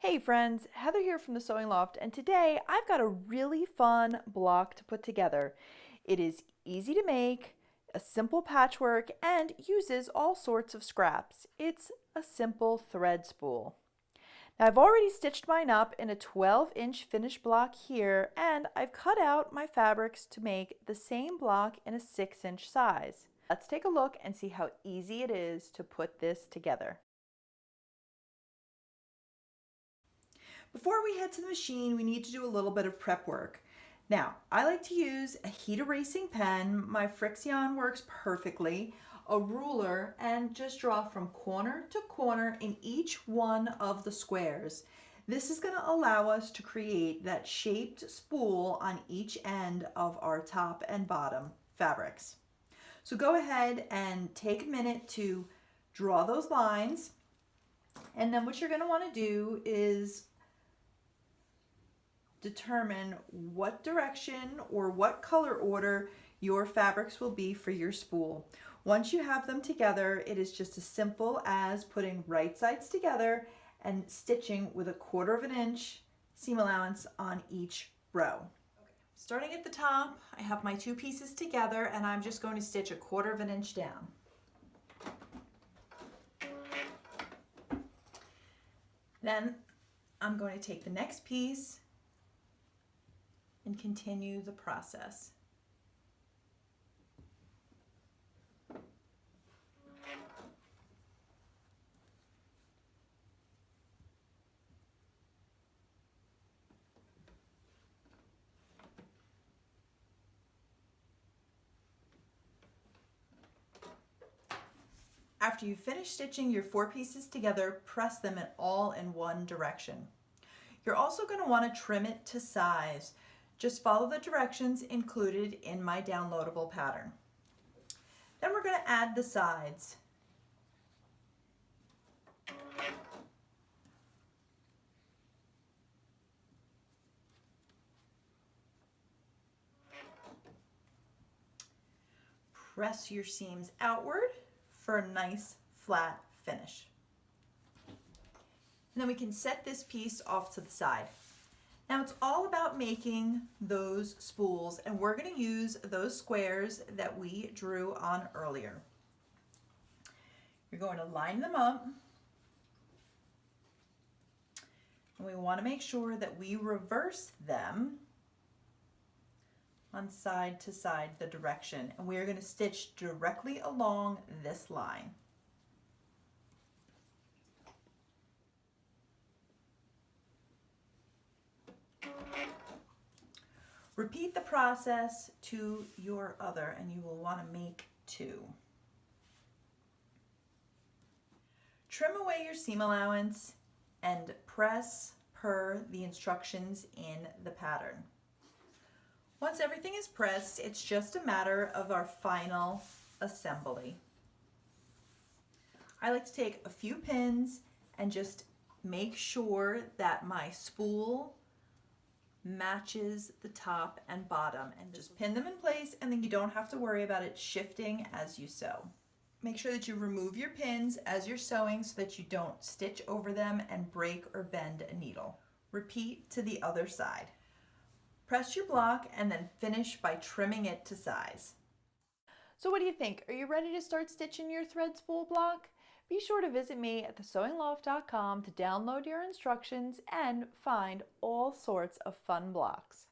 Hey friends, Heather here from the Sewing Loft, and today I've got a really fun block to put together. It is easy to make, a simple patchwork, and uses all sorts of scraps. It's a simple thread spool. Now I've already stitched mine up in a 12-inch finished block here, and I've cut out my fabrics to make the same block in a 6-inch size. Let's take a look and see how easy it is to put this together. Before we head to the machine, we need to do a little bit of prep work. Now, I like to use a heat erasing pen. My Frixion works perfectly, a ruler, and just draw from corner to corner in each one of the squares. This is going to allow us to create that shaped spool on each end of our top and bottom fabrics. So go ahead and take a minute to draw those lines. And then what you're going to want to do is determine what direction or what color order your fabrics will be for your spool. Once you have them together, it is just as simple as putting right sides together and stitching with 1/4 of an inch seam allowance on each row. Okay. Starting at the top, I have my two pieces together and I'm just going to stitch 1/4 of an inch down. Then I'm going to take the next piece and continue the process. After you finish stitching your 4 pieces together, press them all in one direction. You're also going to want to trim it to size. Just follow the directions included in my downloadable pattern. Then we're going to add the sides. Press your seams outward for a nice flat finish. And then we can set this piece off to the side. Now it's all about making those spools, and we're going to use those squares that we drew on earlier. You're going to line them up, and we want to make sure that we reverse them on side to side the direction, and we are going to stitch directly along this line. Repeat the process to your other, and you will want to make 2. Trim away your seam allowance and press per the instructions in the pattern. Once everything is pressed, it's just a matter of our final assembly. I like to take a few pins and just make sure that my spool matches the top and bottom, and just pin them in place, and then you don't have to worry about it shifting as you sew. Make sure that you remove your pins as you're sewing so that you don't stitch over them and break or bend a needle. Repeat to the other side. Press your block and then finish by trimming it to size. So what do you think? Are you ready to start stitching your thread spool block? Be sure to visit me at thesewingloft.com to download your instructions and find all sorts of fun blocks.